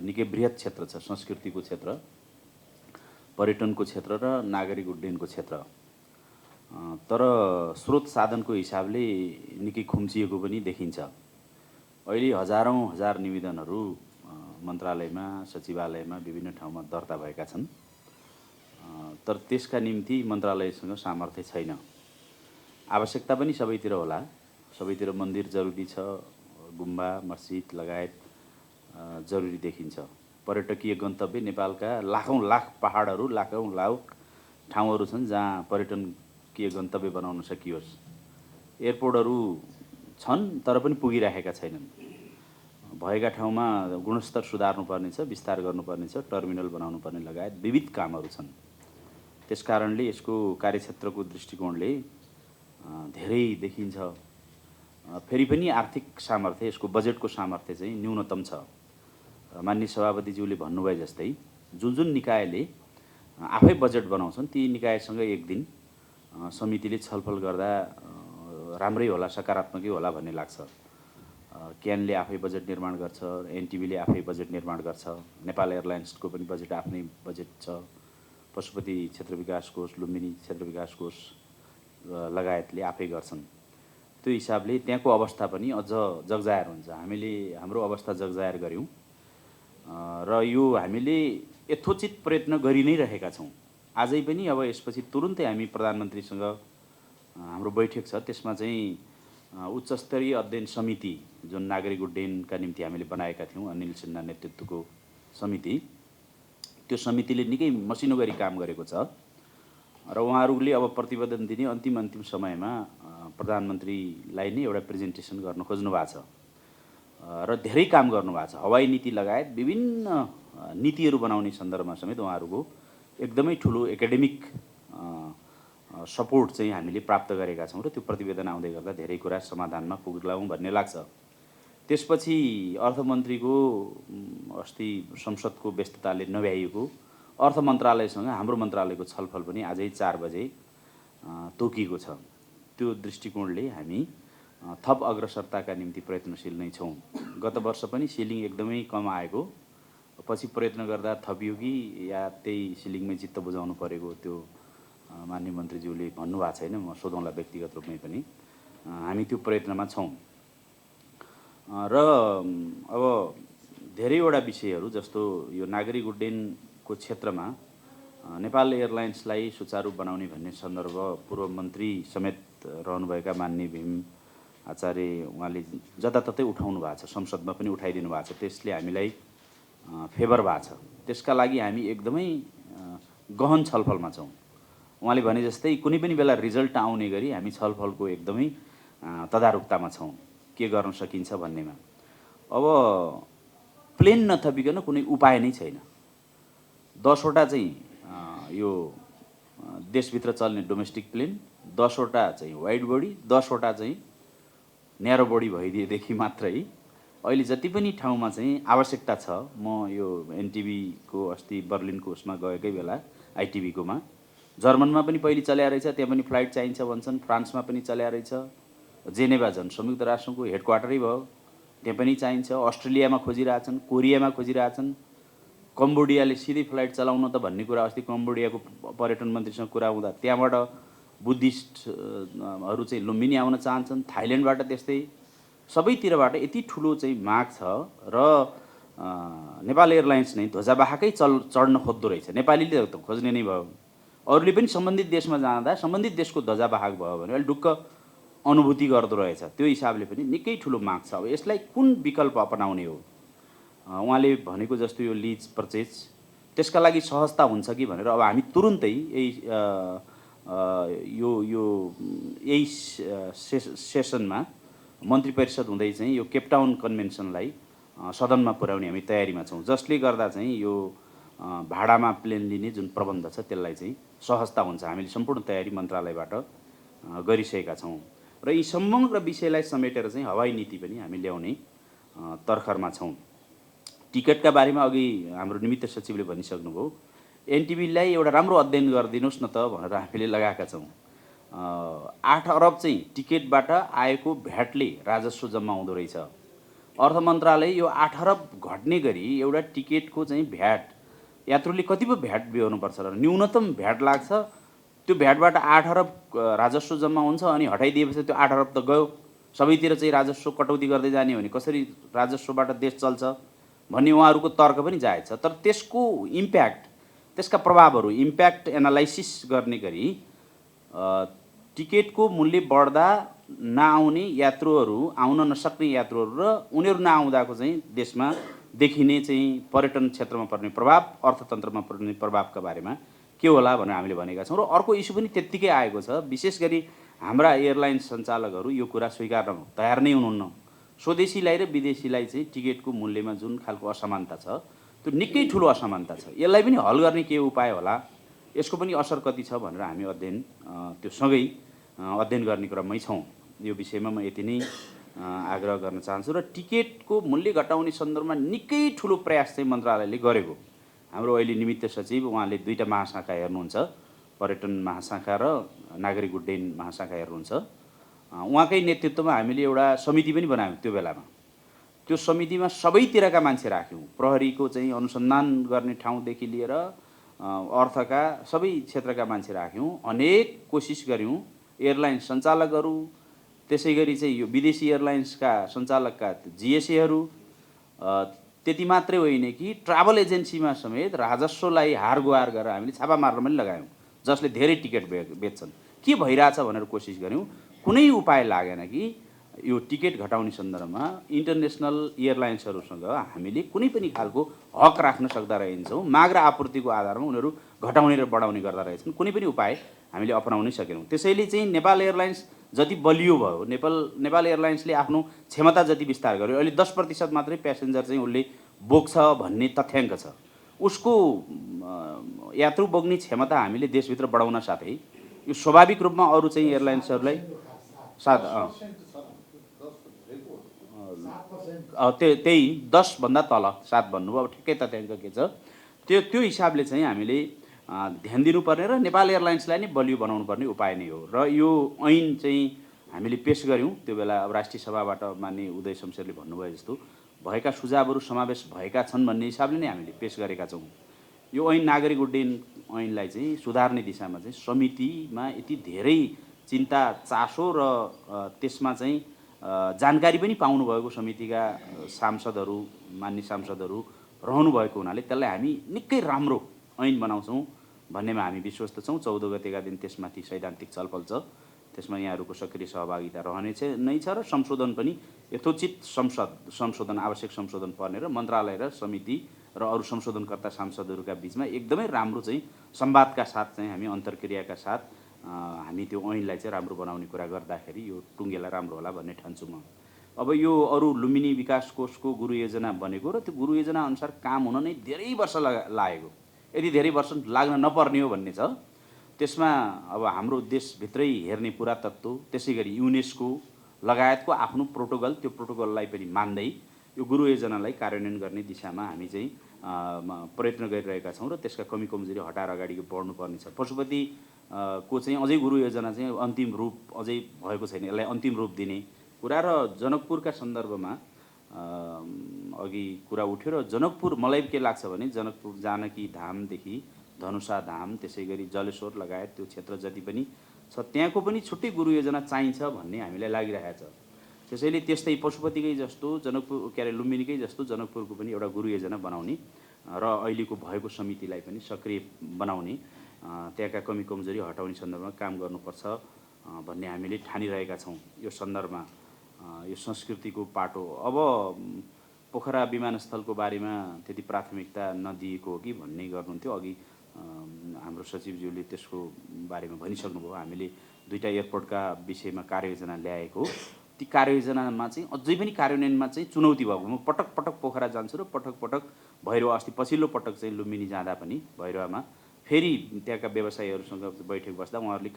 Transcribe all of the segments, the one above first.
निकै बृहत क्षेत्र छ, संस्कृतिको क्षेत्र, पर्यटनको क्षेत्र र नागरिक उड्डयनको क्षेत्र। तर स्रोत साधनको हिसाबले निकै खुम्चिएको पनि देखिन्छ। अहिले हजारौँ हजार निवेदनहरू मन्त्रालयमा, सचिवालयमा, विभिन्न ठाउँमा दर्ता भएका छन्। तर त्यसका निम्ति मन्त्रालयसँग सामर्थ्य छैन। आवश्यकता पनि सबैतिर होला, सबैतिर मन्दिर जरुरी छ, गुम्बा, मस्जिद लगायत जरुरी देखिन्छ। पर्यटकीय गन्तव्य नेपालका लाखौँ लाख पहाडहरू, लाखौँ लाख ठाउँहरू छन् जहाँ पर्यटकीय गन्तव्य बनाउन सकियोस्। एयरपोर्टहरू छन् तर पनि पुगिराखेका छैनन्। भएका ठाउँमा गुणस्तर सुधार्नुपर्ने छ, विस्तार गर्नुपर्ने छ, टर्मिनल बनाउनु पर्ने लगायत विविध कामहरू छन्। त्यसकारणले यसको कार्यक्षेत्रको दृष्टिकोणले धेरै देखिन्छ। फेरि पनि आर्थिक सामर्थ्य, यसको बजेटको सामर्थ्य चाहिँ न्यूनतम छ। माननीय सभापतिज्यूले भन्नुभए जस्तै जुन जुन निकायले आफै बजेट बनाउँछन् ती निकायसँग एक दिन समितिले छलफल गर्दा राम्रै होला, सकारात्मकै होला भन्ने लाग्छ। क्यानले आफै बजेट निर्माण गर्छ, एनटिभीले आफै बजेट निर्माण गर्छ, नेपाल एयरलाइन्सको पनि बजेट आफ्नै बजेट छ, पशुपति क्षेत्र विकास कोष, लुम्बिनी क्षेत्र विकास कोष लगायतले आफै गर्छन्। त्यो हिसाबले त्यहाँको अवस्था पनि अझ जगजायर हुन्छ। हामीले हाम्रो अवस्था जगजायर गऱ्यौँ र यो हामीले यथोचित प्रयत्न गरि नै रहेका छौँ। आजै पनि अब यसपछि तुरुन्तै हामी प्रधानमन्त्रीसँग हाम्रो बैठक छ, त्यसमा चाहिँ उच्च स्तरीय अध्ययन समिति जुन नागरिक उड्डयनका निम्ति हामीले बनाएका थियौँ, अनिल सिन्हा नेतृत्वको समिति, त्यो समितिले निकै मसिनो गरी काम गरेको छ र उहाँहरूले अब प्रतिवेदन दिने अन्तिम समयमा प्रधानमन्त्रीलाई नै एउटा प्रेजेन्टेसन गर्न खोज्नु भएको छ र धेरै काम गर्नुभएको छ। हवाई नीति लगायत विभिन्न नीतिहरू बनाउने सन्दर्भमा समेत उहाँहरूको एकदमै ठुलो एकाडेमिक सपोर्ट चाहिँ हामीले प्राप्त गरेका छौँ र त्यो प्रतिवेदन आउँदै गर्दा धेरै कुरा समाधानमा पुग्लाउँ भन्ने लाग्छ। त्यसपछि अर्थमन्त्रीको अस्ति संसदको व्यस्तताले नभ्याइएको अर्थ मन्त्रालयसँग हाम्रो मन्त्रालयको छलफल पनि आजै 4 बजे तोकिएको छ। त्यो दृष्टिकोणले हामी थप अग्रसरताका निम्ति प्रयत्नशील नै छौँ। गत वर्ष पनि सिलिङ एकदमै कम आएको, पछि प्रयत्न गर्दा थपियो कि या त्यही सिलिङमै चित्त बुझाउनु परेको त्यो माननीय मन्त्रीज्यूले भन्नुभएको छैन, म सोधौँला व्यक्तिगत रूपमै पनि। हामी त्यो प्रयत्नमा छौँ र अब धेरैवटा विषयहरू जस्तो यो नागरिक उड्डयनको क्षेत्रमा नेपाल एयरलाइन्सलाई सुचारू बनाउने भन्ने सन्दर्भ पूर्व मन्त्री समेत रहनुभएका माननीय भीम आचार्य उहाँले जताततै उठाउनु भएको छ, संसदमा पनि उठाइदिनु भएको छ। त्यसले हामीलाई फेभर भएको छ। त्यसका लागि हामी एकदमै गहन छलफलमा छौँ। उहाँले भने जस्तै कुनै पनि बेला रिजल्ट आउने गरी हामी छलफलको एकदमै तदारुकतामा छौँ के गर्न सकिन्छ भन्नेमा। अब प्लेन नथपिकन कुनै उपाय नै छैन। 10 वटा चाहिँ यो देशभित्र चल्ने डोमेस्टिक प्लेन, 10 वटा चाहिँ वाइड बडी, 10 वटा चाहिँ न्यारो बडी भइदिएदेखि मात्रै अहिले जति पनि ठाउँमा चाहिँ आवश्यकता छ। म यो एनटिभीको अस्ति बर्लिनको उसमा गएकै बेला आइटिभीकोमा जर्मनमा पनि पहिले चल्या रहेछ, त्यहाँ पनि फ्लाइट चाहिन्छ भन्छन्, फ्रान्समा पनि चल्या रहेछ, जेनेभा झन् संयुक्त राष्ट्रको हेडक्वार्टरै भयो, त्यहाँ पनि चाहिन्छ, अस्ट्रेलियामा खोजिरहेछन्, कोरियामा खोजिरहेछन्, कम्बोडियाले सिधै फ्लाइट चलाउन त भन्ने कुरा अस्ति कम्बोडियाको पर्यटन मन्त्रीसँग कुरा हुँदा त्यहाँबाट बुद्धिस्टहरू चाहिँ लुम्बिनी आउन चाहन्छन्, थाइल्यान्डबाट त्यस्तै, सबैतिरबाट यति ठुलो चाहिँ माग छ र नेपाल एयरलाइन्स नै ध्वजावाहकै चढ्न खोज्दो रहेछ। नेपालीले त खोज्ने नै भयो, अरूले पनि सम्बन्धित देशमा जाँदा सम्बन्धित देशको ध्वजावाहक भयो भने अहिले ढुक्क अनुभूति गर्दो रहेछ। त्यो हिसाबले पनि निकै ठुलो माग छ। अब यसलाई कुन विकल्प अपनाउने हो? उहाँले भनेको जस्तो यो लिज पर्चेज, त्यसका लागि सहजता हुन्छ कि भनेर अब हामी तुरुन्तै यही सेसनमा मन्त्री परिषद हुँदै चाहिँ यो केपटाउन कन्भेन्सनलाई सदनमा पुर्याउने हामी तयारीमा छौँ, जसले गर्दा चाहिँ यो भाडामा प्लेन लिने जुन प्रबन्ध छ त्यसलाई चाहिँ सहजता हुन्छ। हामीले सम्पूर्ण तयारी मन्त्रालयबाट गरिसकेका छौँ र यी समग्र विषयलाई समेटेर चाहिँ हवाई नीति पनि हामी ल्याउने तर्खरमा छौँ। टिकटका बारेमा अघि हाम्रो निमित्त सचिवले भनिसक्नुभयो, एनटिभीलाई एउटा राम्रो अध्ययन गरिदिनुहोस् न त भनेर हामीले लगाएका छौँ। 8 अरब चाहिँ टिकटबाट आएको भ्याटले राजस्व जम्मा हुँदो रहेछ अर्थ मन्त्रालय यो 8 अरब घट्ने गरी एउटा टिकटको चाहिँ भ्याट यात्रुले कति पो भ्याट बिहोर्नुपर्छ र न्यूनतम भ्याट लाग्छ त्यो भ्याटबाट 8 अरब राजस्व जम्मा हुन्छ अनि हटाइदिएपछि त्यो 8 अरब त गयो सबैतिर चाहिँ राजस्व कटौती गर्दै जाने हो भने कसरी राजस्वबाट देश चल्छ भन्ने उहाँहरूको तर्क पनि जायज छ तर त्यसको इम्प्याक्ट त्यसका प्रभावहरू इम्प्याक्ट एनालाइसिस गर्ने गरी टिकटको मूल्य बढ्दा नआउने यात्रुहरू आउन नसक्ने यात्रुहरू र उनीहरू नआउँदाको चाहिँ देशमा देखिने चाहिँ पर्यटन क्षेत्रमा पर्ने प्रभाव अर्थतन्त्रमा पर्ने प्रभावका बारेमा के होला भनेर हामीले भनेका छौँ र अर्को इस्यु पनि त्यत्तिकै आएको छ विशेष गरी हाम्रा एयरलाइन सञ्चालकहरू यो कुरा स्वीकार्न तयार नै हुनुहुन्न स्वदेशीलाई र विदेशीलाई चाहिँ टिकटको मूल्यमा जुन खालको असमानता छ त्यो निकै ठुलो असमानता छ यसलाई पनि हल गर्ने के उपाय होला यसको पनि असर कति छ भनेर हामी त्यो सँगै अध्ययन गर्ने क्रममै छौँ यो विषयमा म यति नै आग्रह गर्न चाहन्छु र टिकटको मूल्य घटाउने सन्दर्भमा निकै ठुलो प्रयास चाहिँ मन्त्रालयले गरेको हाम्रो अहिले निमित्त सचिव उहाँले 2टा महाशाखा हेर्नुहुन्छ पर्यटन महाशाखा र नागरिक उड्डयन महाशाखा हेर्नुहुन्छ उहाँकै नेतृत्वमा हामीले एउटा समिति पनि बनायौँ त्यो बेलामा त्यो समितिमा सबैतिरका मान्छे राख्यौँ प्रहरीको चाहिँ अनुसन्धान गर्ने ठाउँदेखि लिएर अर्थका सबै क्षेत्रका मान्छे राख्यौँ अनेक कोसिस गऱ्यौँ एयरलाइन सञ्चालकहरू त्यसै गरी चाहिँ यो विदेशी एयरलाइन्सका सञ्चालकका जिएसएहरू त्यति मात्रै होइन कि ट्राभल एजेन्सीमा समेत राजस्वलाई हारगुहार गरेर हामीले छापा मार्न पनि लगायौँ जसले धेरै टिकट बेच्छन् के भइरहेछ भनेर कोसिस गऱ्यौँ कुनै उपाय लागेन कि यो टिकट घटाउने सन्दर्भमा इन्टरनेसनल एयरलाइन्सहरूसँग हामीले कुनै पनि खालको हक राख्न सक्दा रहन्छौँ माग र आपूर्तिको आधारमा उनीहरू घटाउने र बढाउने गर्दा रहेछन् कुनै पनि उपाय हामीले अपनाउनै सकेनौँ त्यसैले चाहिँ नेपाल एयरलाइन्स जति बलियो भयो नेपाल एयरलाइन्सले आफ्नो क्षमता जति विस्तार गर्यो अहिले 10% मात्रै प्यासेन्जर चाहिँ उसले बोक्छ भन्ने तथ्याङ्क छ उसको यात्रु बोक्ने क्षमता हामीले देशभित्र बढाउन साथै यो स्वाभाविक रूपमा अरू चाहिँ एयरलाइन्सहरूलाई त्यही 10 भन्दा तल 7 भन्नुभयो अब ठिकै तथ्याङ्क के छ त्यो हिसाबले चाहिँ हामीले ध्यान दिनुपर्ने र नेपाल एयरलाइन्सलाई नै बलियो बनाउनु पर्ने उपाय नै हो र यो ऐन चाहिँ हामीले पेश गऱ्यौँ त्यो बेला अब राष्ट्रिय सभाबाट मान्य उदय शमशेरले भन्नुभयो जस्तो भएका सुझावहरू समावेश भएका छन् भन्ने हिसाबले नै हामीले पेश गरेका छौँ यो ऐन नागरिक उड्डयन ऐनलाई चाहिँ सुधार्ने दिशामा चाहिँ समितिमा यति धेरै चिन्ता चासो र त्यसमा चाहिँ जानकारी पनि पाउनुभएको समितिका सांसदहरू मान्य सांसदहरू रहनुभएको हुनाले त्यसलाई हामी निकै राम्रो ऐन बनाउँछौँ भन्नेमा हामी विश्वस्त छौँ 14 गतेका दिन त्यसमाथि सैद्धान्तिक छलफल छ त्यसमा यहाँहरूको सक्रिय सहभागिता रहनेछ नै छ र संशोधन पनि यथोचित संशोधन आवश्यक संशोधन पर्ने र मन्त्रालय र समिति र अरू संशोधनकर्ता सांसदहरूका बिचमा एकदमै राम्रो चाहिँ संवादका साथ चाहिँ हामी अन्तर्क्रियाका साथ हामी त्यो ऐनलाई चाहिँ राम्रो बनाउने कुरा गर्दाखेरि यो टुङ्गेला राम्रो होला भन्ने ठान्छु म अब यो अरू लुम्बिनी विकास कोषको गुरु योजना बनेको र त्यो गुरु योजना अनुसार काम हुन नै धेरै वर्ष लागेको यदि धेरै वर्ष लाग्न नपर्ने हो भन्ने छ त्यसमा अब हाम्रो देशभित्रै हेर्ने पुरातत्व त्यसै गरी युनेस्को लगायतको आफ्नो प्रोटोकल त्यो प्रोटोकललाई पनि मान्दै यो गुरु योजनालाई कार्यान्वयन गर्ने दिशामा हामी चाहिँ प्रयत्न गरिरहेका छौँ र त्यसका कमी कमजोरी हटाएर अगाडि बढ्नुपर्ने छ पशुपति को चाहिँ अझै गुरु योजना चाहिँ अन्तिम रूप अझै भएको छैन यसलाई अन्तिम रूप दिने कुरा र जनकपुरका सन्दर्भमा अघि कुरा उठ्यो र जनकपुर मलाई के लाग्छ भने जनकपुर जानकी धामदेखि धनुषा धाम त्यसै गरी जलेश्वर लगायत त्यो क्षेत्र जति पनि छ त्यहाँको पनि छुट्टै गुरु योजना चाहिन्छ भन्ने हामीलाई लागिरहेको छ त्यसैले त्यस्तै पशुपतिकै जस्तो जनकपुर के अरे लुम्बिनीकै जस्तो जनकपुरको पनि एउटा गुरु योजना बनाउने र अहिलेको भएको समितिलाई पनि सक्रिय बनाउने त्यहाँका कमी कमजोरी हटाउने सन्दर्भमा काम गर्नुपर्छ भन्ने हामीले ठानिरहेका छौँ यो सन्दर्भमा यो संस्कृतिको पाटो अब पोखरा विमानस्थलको बारेमा त्यति प्राथमिकता नदिएको हो कि भन्ने गर्नुहुन्थ्यो अघि हाम्रो सचिवज्यूले त्यसको बारेमा भनिसक्नुभयो हामीले 2टा एयरपोर्टका विषयमा कार्ययोजना ल्याएको ती कार्ययोजनामा चाहिँ अझै पनि कार्यान्वयनमा चाहिँ चुनौती भएको म पटक पटक पोखरा जान्छु र पटक पटक भैरवा अस्ति पछिल्लो पटक चाहिँ लुम्बिनी जाँदा पनि भैरवामा फेरि त्यहाँका व्यवसायीहरूसँग बैठक बस्दा उहाँहरूले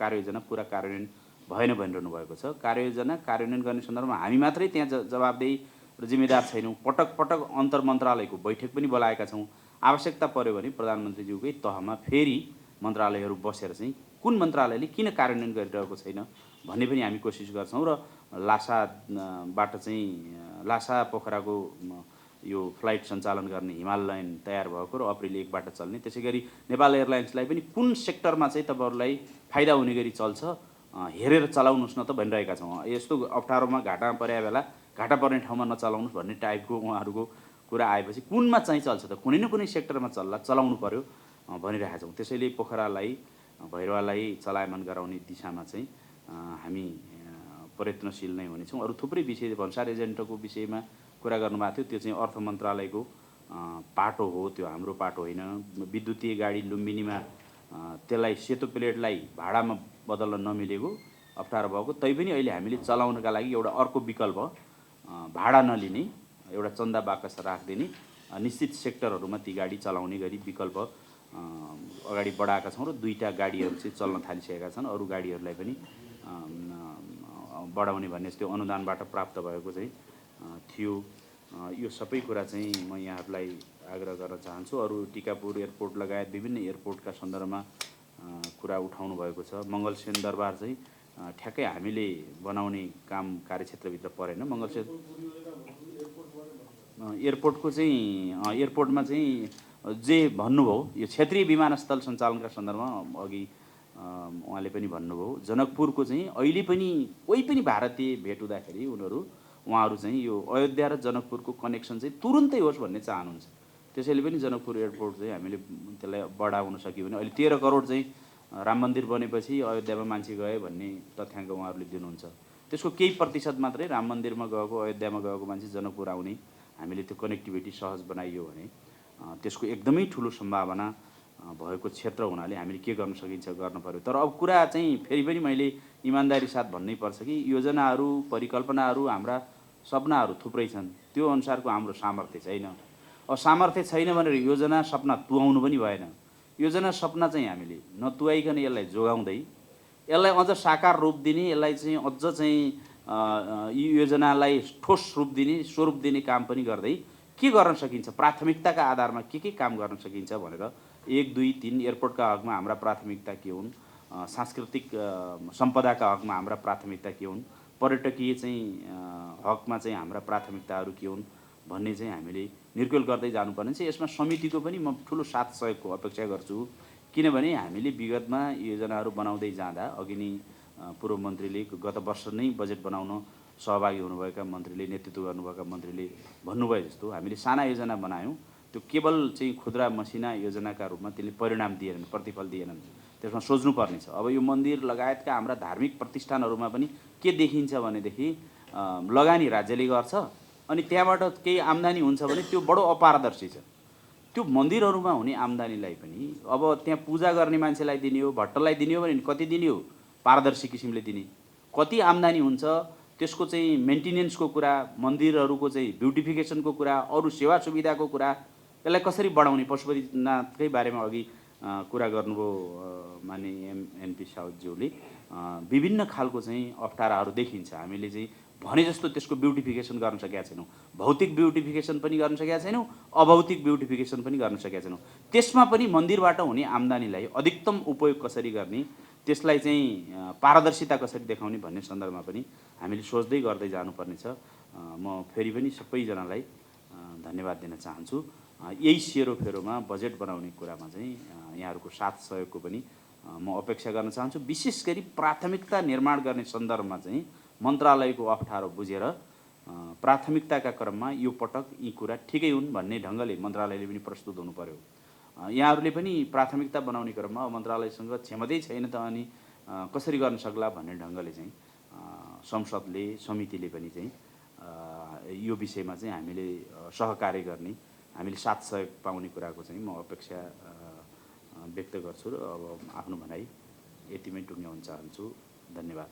कार्ययोजना पुरा कार्यान्वयन भएन भनिरहनु भएको छ कार्ययोजना कार्यान्वयन गर्ने सन्दर्भमा हामी मात्रै त्यहाँ जवाबदेही र जिम्मेदार छैनौँ पटक पटक अन्तर मन्त्रालयको बैठक पनि बोलाएका छौँ आवश्यकता पर्यो भने प्रधानमन्त्रीज्यूकै तहमा फेरि मन्त्रालयहरू बसेर चाहिँ कुन मन्त्रालयले किन कार्यान्वयन गरिरहेको छैन भन्ने पनि हामी कोसिस गर्छौँ र लासाबाट चाहिँ लासा पोखराको यो फ्लाइट सञ्चालन गर्ने हिमालयन तयार भएको र अप्रिल 1बाट चल्ने, त्यसै गरी नेपाल एयरलाइन्सलाई पनि कुन सेक्टरमा चाहिँ तपाईँहरूलाई फाइदा हुने गरी चल्छ हेरेर चलाउनुहोस् न त भनिरहेका छौँ। यस्तो अप्ठ्यारोमा घाटामा परेको बेला घाटा पर्ने ठाउँमा नचलाउनुहोस् भन्ने टाइपको उहाँहरूको कुरा आएपछि कुनमा चाहिँ चल्छ त, कुनै न कुनै सेक्टरमा चलाउनु पर्यो भनिरहेका छौँ। त्यसैले पोखरालाई भैरवालाई चलायमान गराउने दिशामा चाहिँ हामी प्रयत्नशील नै हुनेछौँ। अरू थुप्रै विषय भन्सार एजेन्टको विषयमा कुरा गर्नुभएको थियो, त्यो चाहिँ अर्थ मन्त्रालयको पाटो हो, त्यो हाम्रो पाटो होइन। विद्युतीय गाडी लुम्बिनीमा त्यसलाई सेतो प्लेटलाई भाडामा बदल्न नमिलेको अप्ठ्यारो भएको, तैपनि अहिले हामीले चलाउनका लागि एउटा अर्को विकल्प भाडा नलिने एउटा चन्दा बाकस राखिदिने निश्चित सेक्टरहरूमा ती गाडी चलाउने गरी विकल्प अगाडि बढाएका छौँ र 2टा गाडीहरू चाहिँ चल्न थालिसकेका छन्। अरू गाडीहरूलाई पनि बढाउने भन्ने त्यो अनुदानबाट प्राप्त भएको चाहिँ थियो। यो सबै कुरा चाहिँ म यहाँहरूलाई आग्रह गर्न चाहन्छु। अरू टिकापुर एयरपोर्ट लगायत विभिन्न एयरपोर्टका सन्दर्भमा कुरा उठाउनु भएको छ। मङ्गलसेन दरबार चाहिँ ठ्याक्कै हामीले बनाउने काम कार्यक्षेत्रभित्र परेन। मङ्गलसेन एयरपोर्टको चाहिँ एयरपोर्टमा चाहिँ जे भन्नुभयो यो क्षेत्रीय विमानस्थल सञ्चालनका सन्दर्भमा अघि उहाँले पनि भन्नुभयो, जनकपुरको चाहिँ अहिले पनि कोही पनि भारतीय भेट हुँदाखेरि उहाँहरू चाहिँ यो अयोध्या र जनकपुरको कनेक्सन चाहिँ तुरुन्तै होस् भन्ने चाहनुहुन्छ। त्यसैले पनि जनकपुर एयरपोर्ट चाहिँ हामीले त्यसलाई बढाउन सक्यो भने अहिले 13 करोड चाहिँ राम मन्दिर बनेपछि अयोध्यामा मान्छे गए भन्ने तथ्याङ्क उहाँहरूले दिनुहुन्छ। त्यसको केही प्रतिशत मात्रै राम मन्दिरमा गएको अयोध्यामा गएको मान्छे जनकपुर आउने हामीले त्यो कनेक्टिभिटी सहज बनाइयो भने त्यसको एकदमै ठुलो सम्भावना भएको क्षेत्र हुनाले हामीले के गर्न सकिन्छ गर्न पर्यो। तर अब कुरा चाहिँ फेरि पनि मैले इमान्दारी साथ भन्नै पर्छ कि योजनाहरू परिकल्पनाहरू हाम्रा सपनाहरू थुप्रै छन्, त्यो अनुसारको हाम्रो सामर्थ्य छैन। अब सामर्थ्य छैन भनेर योजना सपना तुहाउनु पनि भएन। योजना सपना चाहिँ हामीले नतुहाइकन यसलाई जोगाउँदै यसलाई अझ साकार रूप दिने, यसलाई चाहिँ अझ चाहिँ यी योजनालाई ठोस रूप दिने स्वरूप दिने काम पनि गर्दै के गर्न सकिन्छ, प्राथमिकताका आधारमा के काम गर्न सकिन्छ भनेर 1, 2, 3 एयरपोर्टका हकमा हाम्रा प्राथमिकता के हुन्, सांस्कृतिक सम्पदाका हकमा हाम्रा प्राथमिकता के हुन्, पर्यटकीय चाहिँ हकमा चाहिँ हाम्रा प्राथमिकताहरू के हुन् भन्ने चाहिँ हामीले निर्क्युल गर्दै जानुपर्ने छ। यसमा समितिको पनि म ठुलो साथ सहयोगको अपेक्षा गर्छु। किनभने हामीले विगतमा योजनाहरू बनाउँदै जाँदा अघि नै पूर्व मन्त्रीले गत वर्ष नै बजेट बनाउन सहभागी हुनुभएका मन्त्रीले नेतृत्व गर्नुभएका मन्त्रीले भन्नुभयो जस्तो हामीले साना योजना बनायौँ, त्यो केवल चाहिँ खुद्रा मसिना योजनाका रूपमा त्यसले परिणाम दिएनन्, प्रतिफल दिएनन्। त्यसमा सोच्नुपर्ने छ। अब यो मन्दिर लगायतका हाम्रा धार्मिक प्रतिष्ठानहरूमा पनि के देखिन्छ भनेदेखि लगानी राज्यले गर्छ अनि त्यहाँबाट केही आम्दानी हुन्छ भने त्यो बडो अपारदर्शी छ। त्यो मन्दिरहरूमा हुने आम्दानीलाई पनि अब त्यहाँ पूजा गर्ने मान्छेलाई दिने हो, भट्टलाई दिने हो भने कति दिने हो, पारदर्शी किसिमले दिने, कति आम्दानी हुन्छ त्यसको चाहिँ मेन्टेनेन्सको कुरा, मन्दिरहरूको चाहिँ ब्युटिफिकेसनको कुरा, अरू सेवा सुविधाको कुरा, यसलाई कसरी बढाउने पशुपतिनाथकै बारेमा अघि कुरा गर्नुभयो माननीय एमपी साउदज्यूले। विभिन्न खालको चाहिँ अप्ठ्याराहरू देखिन्छ। हामीले चाहिँ भने जस्तो त्यसको ब्युटिफिकेसन गर्न सकेका छैनौँ। भौतिक ब्युटिफिकेसन पनि गर्न सकेका छैनौँ, अभौतिक ब्युटिफिकेसन पनि गर्न सकेका छैनौँ। त्यसमा पनि मन्दिरबाट हुने आम्दानीलाई अधिकतम उपयोग कसरी गर्ने, त्यसलाई चाहिँ पारदर्शिता कसरी देखाउने भन्ने सन्दर्भमा पनि हामीले सोच्दै गर्दै जानुपर्ने छ। म फेरि पनि सबैजनालाई धन्यवाद दिन चाहन्छु। यही सेरोफेरोमा बजेट बनाउने कुरामा चाहिँ यहाँहरूको साथ सहयोगको पनि म अपेक्षा गर्न चाहन्छु। विशेष गरी प्राथमिकता निर्माण गर्ने सन्दर्भमा चाहिँ मन्त्रालयको अप्ठ्यारो बुझेर प्राथमिकताका क्रममा यो पटक यी कुरा ठिकै हुन् भन्ने ढङ्गले मन्त्रालयले पनि प्रस्तुत हुनु पर्यो। यहाँहरूले पनि प्राथमिकता बनाउने क्रममा मन्त्रालयसँग क्षमतै छैन त अनि कसरी गर्न सक्ला भन्ने ढङ्गले चाहिँ संसदले समितिले पनि चाहिँ यो विषयमा चाहिँ हामीले सहकार्य गर्ने, हामीले साथ सहयोग पाउने कुराको चाहिँ म अपेक्षा व्यक्त गर्छु र अब आफ्नो भनाइ यतिमै टुङ्ग्याउन चाहन्छु। धन्यवाद।